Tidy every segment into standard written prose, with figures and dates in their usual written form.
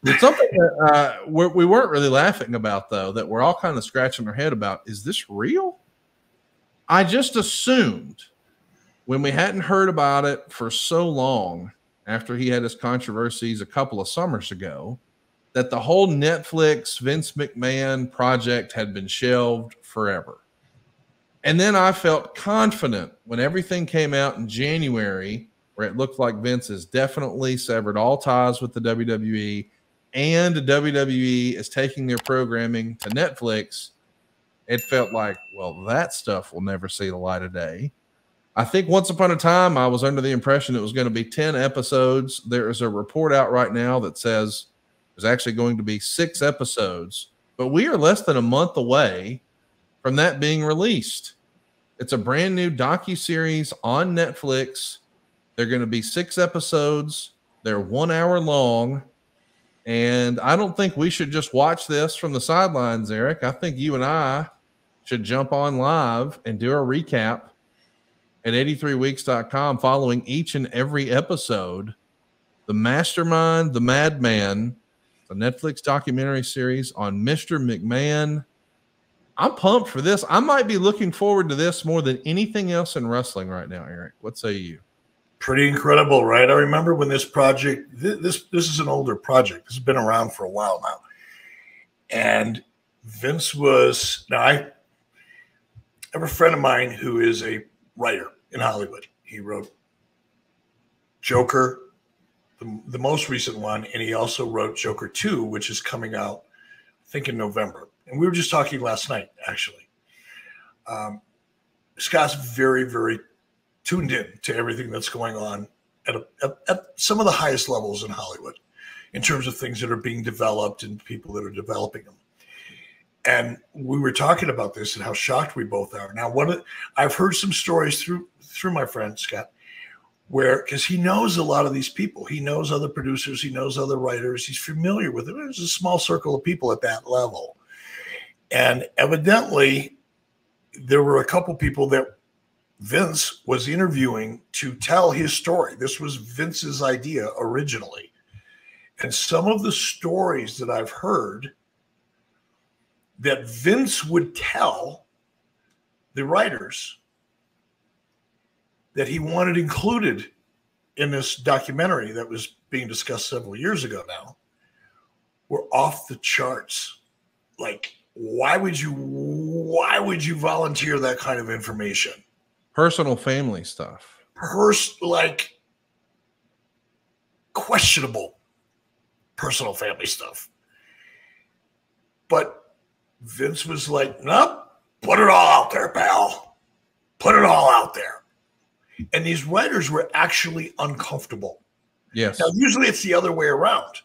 It's something that we weren't really laughing about, though, that we're all kind of scratching our head about. Is this real? I just assumed when we hadn't heard about it for so long after he had his controversies a couple of summers ago, that the whole Netflix Vince McMahon project had been shelved forever. And then I felt confident when everything came out in January, where it looked like Vince has definitely severed all ties with the WWE, and WWE is taking their programming to Netflix. It felt like, well, that stuff will never see the light of day. I think once upon a time, I was under the impression it was going to be 10 episodes. There is a report out right now that says there's actually going to be 6 episodes, but we are less than a month away from that being released. It's a brand new docuseries on Netflix. They're going to be 6 episodes. They're 1 hour long. And I don't think we should just watch this from the sidelines, Eric. I think you and I should jump on live and do a recap at 83weeks.com following each and every episode. The Mastermind, the Madman, the Netflix documentary series on Mr. McMahon. I'm pumped for this. I might be looking forward to this more than anything else in wrestling right now, Eric. What say you? Pretty incredible, right? I remember when this project, this is an older project. This has been around for a while now. And Vince was, now I have a friend of mine who is a writer in Hollywood. He wrote Joker, the most recent one, and he also wrote Joker 2, which is coming out, I think, in November. And we were just talking last night, actually. Scott's very, very tuned in to everything that's going on at some of the highest levels in Hollywood in terms of things that are being developed and people that are developing them. And we were talking about this and how shocked we both are. Now, I've heard some stories through my friend Scott, where, because he knows a lot of these people, he knows other producers, he knows other writers, he's familiar with them. There's a small circle of people at that level. And evidently, there were a couple people that Vince was interviewing to tell his story. This was Vince's idea originally. And some of the stories that I've heard that Vince would tell the writers that he wanted included in this documentary that was being discussed several years ago now were off the charts. Like, why would you volunteer that kind of information? Personal family stuff. Like questionable personal family stuff. But Vince was like, nope, put it all out there, pal. Put it all out there. And these writers were actually uncomfortable. Yes. Now, usually it's the other way around.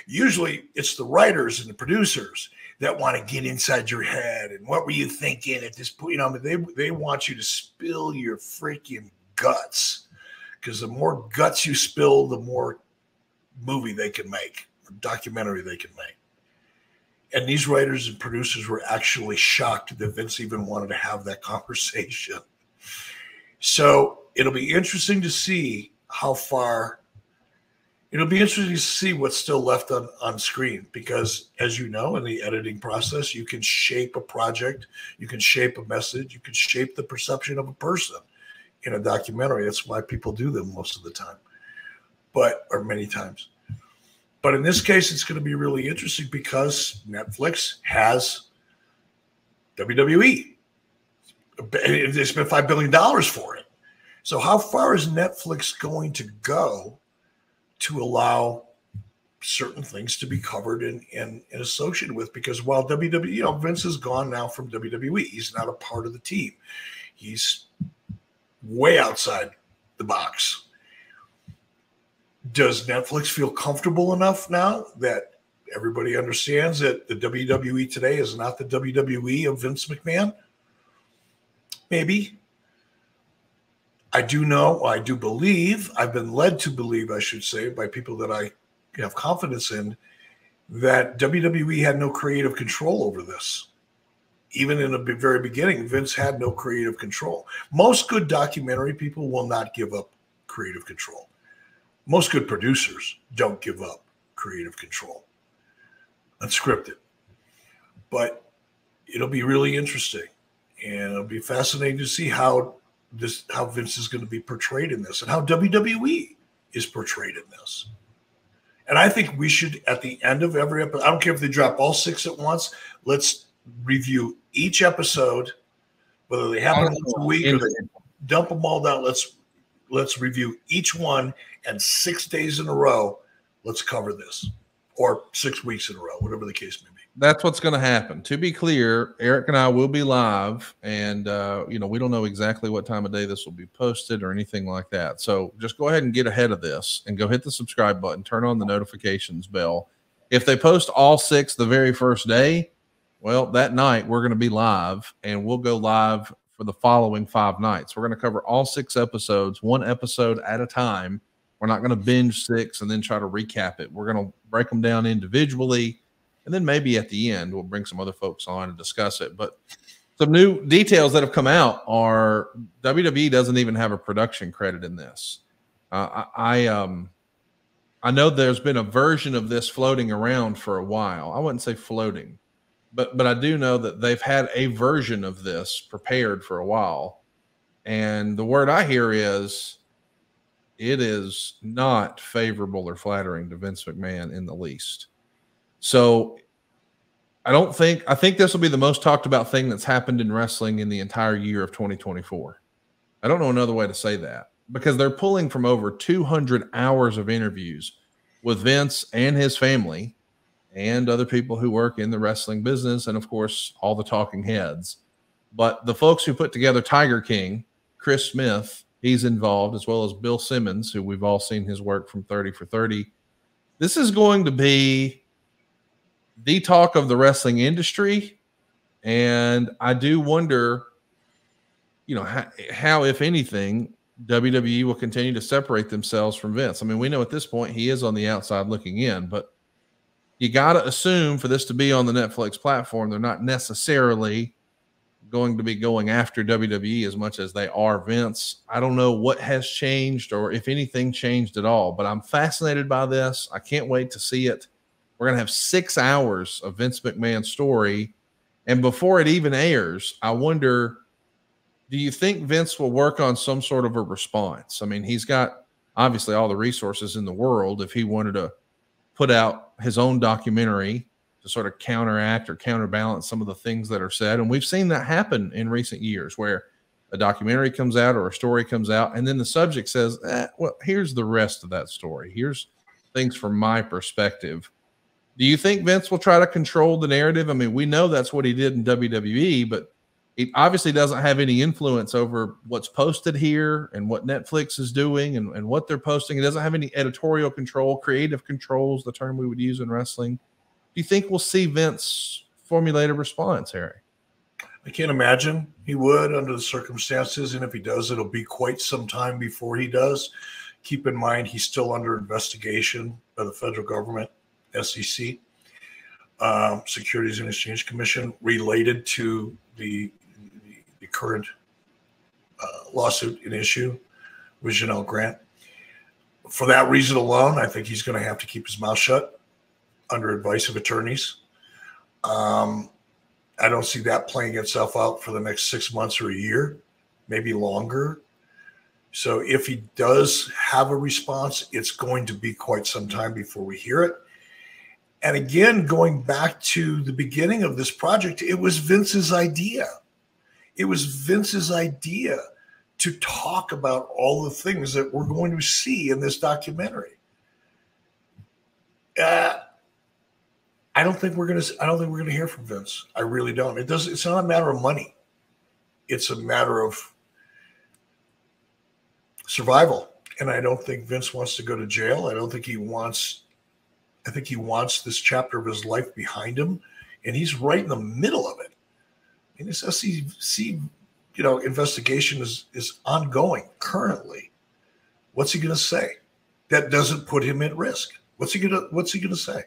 Usually it's the writers and the producers that want to get inside your head. And what were you thinking at this point? You know, I mean, they want you to spill your freaking guts, because the more guts you spill, the more movie they can make, or documentary they can make. And these writers and producers were actually shocked that Vince even wanted to have that conversation. So it'll be interesting to see how far. It'll be interesting to see what's still left on screen, because, as you know, in the editing process, you can shape a project, you can shape a message, you can shape the perception of a person in a documentary. That's why people do them most of the time, or many times. But in this case, it's going to be really interesting because Netflix has WWE. They spent $5 billion for it. So how far is Netflix going to go to allow certain things to be covered and associated with? Because while WWE, Vince is gone now from WWE, he's not a part of the team. He's way outside the box. Does Netflix feel comfortable enough now that everybody understands that the WWE today is not the WWE of Vince McMahon? Maybe. I do believe, I've been led to believe, I should say, by people that I have confidence in, that WWE had no creative control over this. Even in the very beginning, Vince had no creative control. Most good documentary people will not give up creative control. Most good producers don't give up creative control. unscripted. But it'll be really interesting, and it'll be fascinating to see how Vince is going to be portrayed in this, and how WWE is portrayed in this. And I think we should, at the end of every episode, I don't care if they drop all 6 at once, let's review each episode, whether they happen once a week or they dump them all down. Let's review each one, and 6 days in a row, let's cover this, or 6 weeks in a row, whatever the case may be. That's what's going to happen. To be clear, Eric and I will be live, and we don't know exactly what time of day this will be posted or anything like that. So just go ahead and get ahead of this and go hit the subscribe button, turn on the notifications bell. If they post all 6 the very first day, well, that night we're going to be live, and we'll go live for the following 5 nights. We're going to cover all 6 episodes, 1 episode at a time. We're not going to binge 6 and then try to recap it. We're going to break them down individually. And then maybe at the end, we'll bring some other folks on and discuss it. But some new details that have come out are WWE doesn't even have a production credit in this. I know there's been a version of this floating around for a while. I wouldn't say floating, but I do know that they've had a version of this prepared for a while. And the word I hear is it is not favorable or flattering to Vince McMahon in the least. So I think this will be the most talked about thing that's happened in wrestling in the entire year of 2024. I don't know another way to say that, because they're pulling from over 200 hours of interviews with Vince and his family and other people who work in the wrestling business, and of course, all the talking heads. But the folks who put together Tiger King, Chris Smith, he's involved, as well as Bill Simmons, who we've all seen his work from 30 for 30. This is going to be the talk of the wrestling industry. And I do wonder, how, if anything, WWE will continue to separate themselves from Vince. I mean, we know at this point he is on the outside looking in, but you got to assume for this to be on the Netflix platform, they're not necessarily going to be going after WWE as much as they are Vince. I don't know what has changed or if anything changed at all, but I'm fascinated by this. I can't wait to see it. We're going to have 6 hours of Vince McMahon's story. And before it even airs, I wonder, do you think Vince will work on some sort of a response? I mean, he's got obviously all the resources in the world. If he wanted to put out his own documentary to sort of counteract or counterbalance some of the things that are said. And we've seen that happen in recent years, where a documentary comes out or a story comes out, and then the subject says, well, here's the rest of that story. Here's things from my perspective. Do you think Vince will try to control the narrative? I mean, we know that's what he did in WWE, but he obviously doesn't have any influence over what's posted here and what Netflix is doing and what they're posting. He doesn't have any editorial control, creative controls, the term we would use in wrestling. Do you think we'll see Vince formulate a response, Harry? I can't imagine he would under the circumstances. And if he does, it'll be quite some time before he does. Keep in mind, he's still under investigation by the federal government, SEC, Securities and Exchange Commission, related to the current lawsuit in issue with Janelle Grant. For that reason alone, I think he's going to have to keep his mouth shut under advice of attorneys. I don't see that playing itself out for the next 6 months or a year, maybe longer. So if he does have a response, it's going to be quite some time before we hear it. And again, going back to the beginning of this project, it was Vince's idea. It was Vince's idea to talk about all the things that we're going to see in this documentary. I don't think we're gonna hear from Vince. I really don't. It's not a matter of money. It's a matter of survival. And I don't think Vince wants to go to jail. I think he wants this chapter of his life behind him, and he's right in the middle of it. And this SEC, investigation is ongoing currently. What's he going to say that doesn't put him at risk? What's he going to say?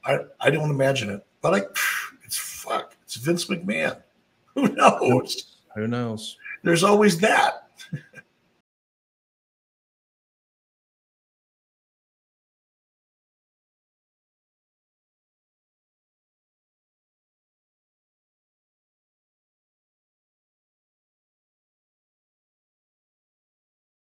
I don't imagine it, but it's Vince McMahon. Who knows? Who knows? There's always that.